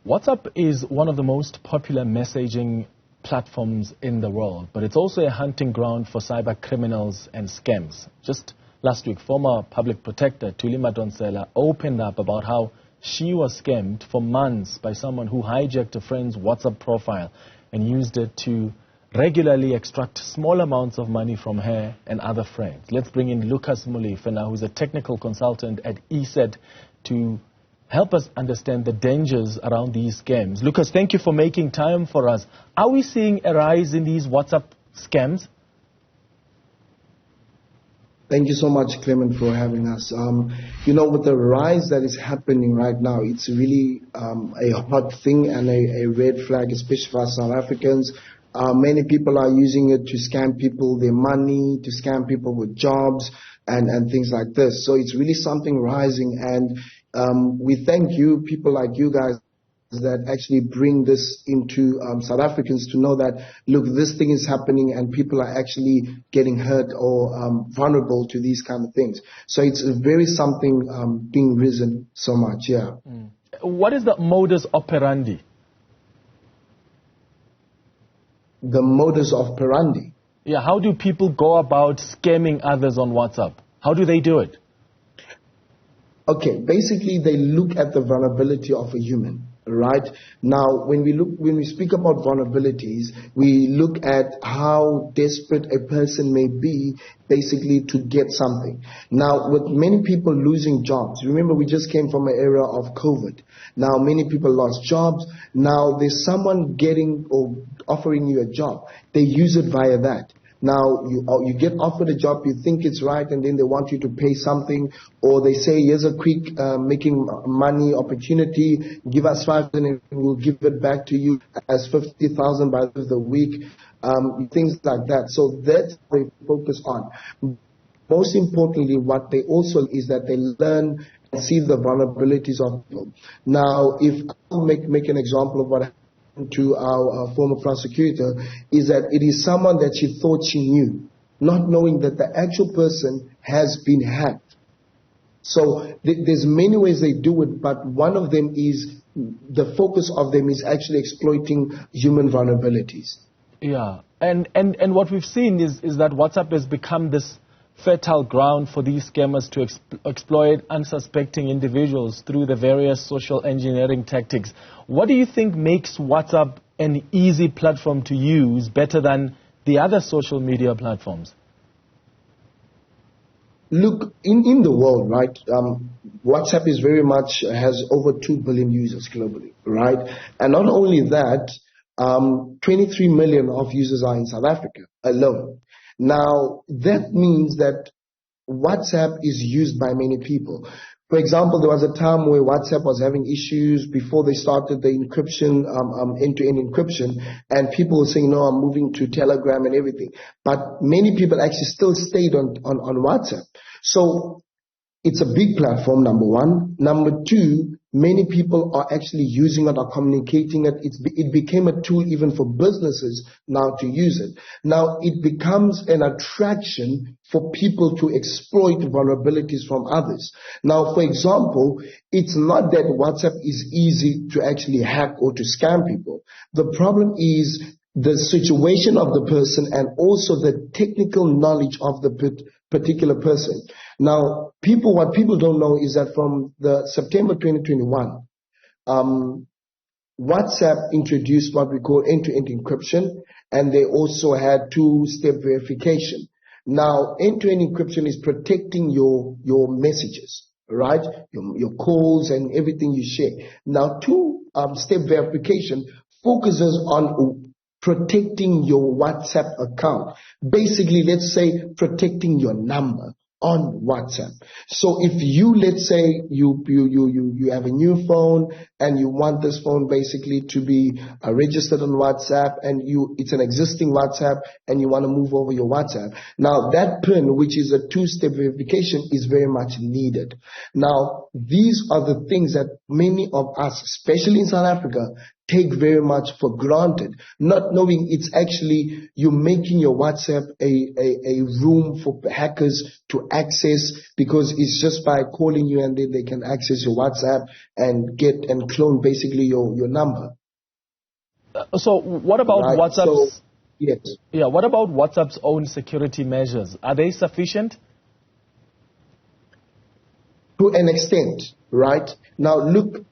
WhatsApp is one of the most popular messaging platforms in the world, but it's also a hunting ground for cyber criminals and scams. Just last week, former public protector Thuli Madonsela opened up about how she was scammed for months by someone who hijacked a friend's WhatsApp profile and used it to regularly extract small amounts of money from her and other friends. Let's bring in Lucas Mulife now, who's a technical consultant at ESET, to help us understand the dangers around these scams. Lucas, thank you for making time for us. Are we seeing a rise in these WhatsApp scams? Thank you so much, Clement, for having us. With the rise that is happening right now, it's really a hot thing and a red flag, especially for us South Africans. Many people are using it to scam people their money, to scam people with jobs and things like this. So it's really something rising, and we thank you, people like you guys, that actually bring this into South Africans to know that, look, this thing is happening and people are actually getting hurt or vulnerable to these kind of things. So it's very something being risen so much, yeah. What is the modus operandi? The modus operandi? Yeah, how do people go about scamming others on WhatsApp? How do they do it? Okay, basically they look at the vulnerability of a human, right? Now, when we speak about vulnerabilities, we look at how desperate a person may be basically to get something. Now, with many people losing jobs, remember we just came from an era of COVID. Now, many people lost jobs. Now, there's someone getting or offering you a job. They use it via that. Now, you get offered a job, you think it's right, and then they want you to pay something, or they say, here's a quick making money opportunity, give us 5,000 and we'll give it back to you as 50,000 by the end of the week, things like that. So that's what they focus on. Most importantly, what they also is that they learn and see the vulnerabilities of people. Now, if I'll make an example of what happened to our former prosecutor, is that it is someone that she thought she knew, not knowing that the actual person has been hacked. So there's many ways they do it, but one of them is, the focus of them is actually exploiting human vulnerabilities. Yeah, and what we've seen is that WhatsApp has become this fertile ground for these scammers to exploit unsuspecting individuals through the various social engineering tactics. What do you think makes WhatsApp an easy platform to use better than the other social media platforms? Look, in the world, right, WhatsApp is very much, has over 2 billion users globally, right? And not only that, 23 million of users are in South Africa alone. Now, that means that WhatsApp is used by many people. For example, there was a time where WhatsApp was having issues before they started the encryption, end-to-end encryption, and people were saying, no, I'm moving to Telegram and everything. But many people actually still stayed on WhatsApp. So it's a big platform, number one. Number two, many people are actually using it, are communicating it. It became a tool even for businesses now to use it. Now it becomes an attraction for people to exploit vulnerabilities from others. Now, for example, it's not that WhatsApp is easy to actually hack or to scam people. The problem is the situation of the person and also the technical knowledge of the particular person. Now, what people don't know is that from the September 2021, WhatsApp introduced what we call end-to-end encryption, and they also had two-step verification. Now, end-to-end encryption is protecting your messages, right? Your calls and everything you share. Now, two-step verification focuses on protecting your WhatsApp account. Basically, let's say protecting your number on WhatsApp. So if you, let's say you have a new phone and you want this phone basically to be registered on WhatsApp, and it's an existing WhatsApp and you want to move over your WhatsApp. Now that PIN, which is a two-step verification, is very much needed. Now these are the things that many of us, especially in South Africa, take very much for granted, not knowing it's actually you're making your WhatsApp a room for hackers to access, because it's just by calling you and then they can access your WhatsApp and get and clone basically your number. So what about WhatsApp's? Yes. Yeah. What about WhatsApp's own security measures? Are they sufficient? To an extent, right? Now look,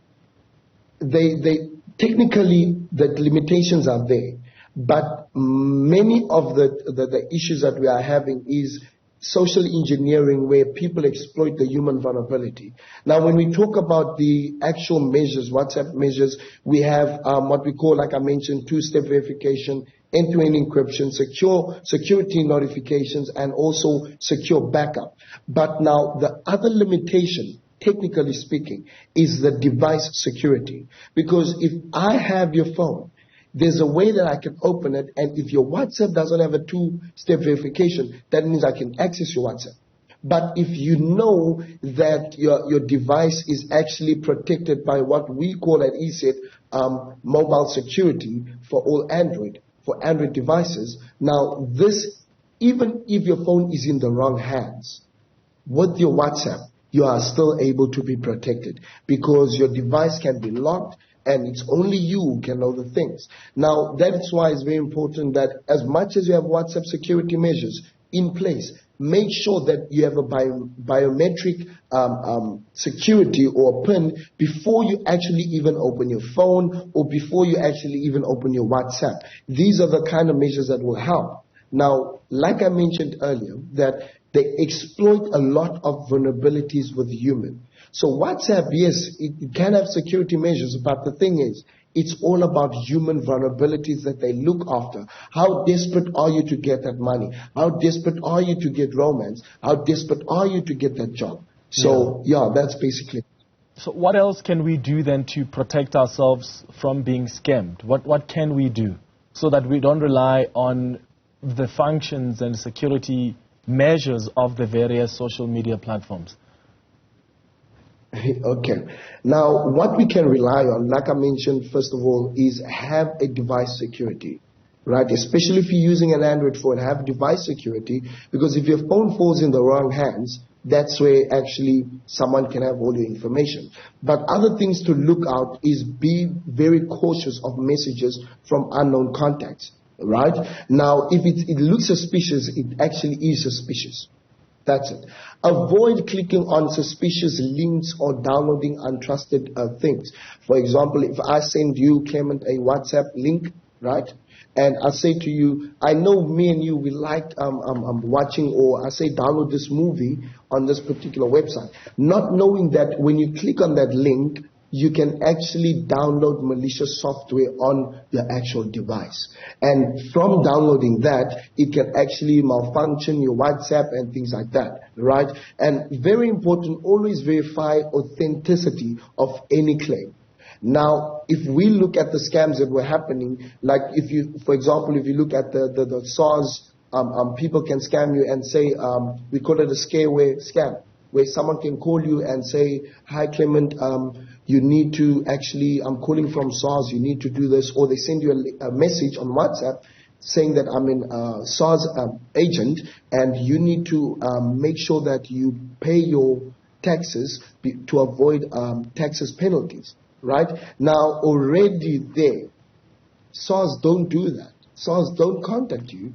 they technically the limitations are there, but many of the issues that we are having is social engineering, where people exploit the human vulnerability. Now, when we talk about the actual measures, WhatsApp measures, we have what we call, like I mentioned, two-step verification, end-to-end encryption, security notifications, and also secure backup. But now, the other limitation, technically speaking, is the device security. Because if I have your phone, there's a way that I can open it, and if your WhatsApp doesn't have a two-step verification, that means I can access your WhatsApp. But if you know that your device is actually protected by what we call at ESET mobile security for all Android, for Android devices, now this, even if your phone is in the wrong hands, with your WhatsApp, you are still able to be protected, because your device can be locked, and it's only you who can know the things. Now, that's why it's very important that as much as you have WhatsApp security measures in place, make sure that you have a biometric security or PIN before you actually even open your phone or before you actually even open your WhatsApp. These are the kind of measures that will help. Now, like I mentioned earlier, that they exploit a lot of vulnerabilities with human. So WhatsApp, yes, it can have security measures, but the thing is, it's all about human vulnerabilities that they look after. How desperate are you to get that money? How desperate are you to get romance? How desperate are you to get that job? So, yeah, that's basically. So what else can we do then to protect ourselves from being scammed? What can we do so that we don't rely on the functions and security measures of the various social media platforms? Okay. Now, what we can rely on, like I mentioned, first of all, is have a device security, right? Especially if you're using an Android phone, have device security, because if your phone falls in the wrong hands, that's where actually someone can have all your information. But other things to look out is be very cautious of messages from unknown contacts, right? Now, if it looks suspicious, it actually is suspicious. That's it. Avoid clicking on suspicious links or downloading untrusted things. For example, if I send you, Clement, a WhatsApp link, right? And I say to you, I know me and you, we like watching, or I say download this movie on this particular website. Not knowing that when you click on that link, you can actually download malicious software on your actual device. And from downloading that, it can actually malfunction your WhatsApp and things like that, right? And very important, always verify authenticity of any claim. Now, if we look at the scams that were happening, like if you, for example, if you look at the SARS, people can scam you and say, we call it a scareware scam, where someone can call you and say, hi Clement, you need to actually, I'm calling from SARS, you need to do this, or they send you a message on WhatsApp saying that I'm an SARS agent, and you need to make sure that you pay your taxes to avoid taxes penalties, right? Now, already there, SARS don't do that. SARS don't contact you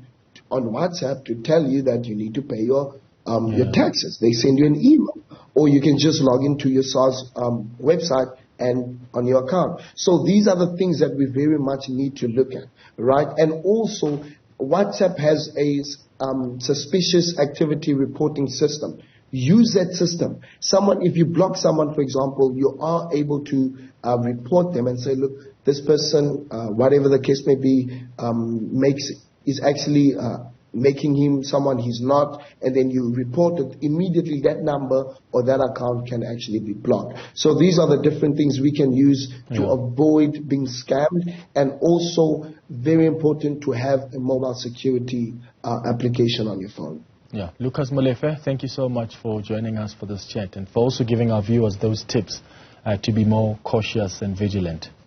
on WhatsApp to tell you that you need to pay your taxes. They send you an email, or you can just log into your SARS website and on your account. So these are the things that we very much need to look at, right? And also, WhatsApp has a suspicious activity reporting system. Use that system. If you block someone, for example, you are able to report them and say, look, this person, whatever the case may be, is actually making him someone he's not, and then you report it immediately. That number or that account can actually be blocked. So these are the different things we can use to avoid being scammed, and also very important to have a mobile security application on your phone. Yeah, Lucas Molefe, thank you so much for joining us for this chat and for also giving our viewers those tips to be more cautious and vigilant.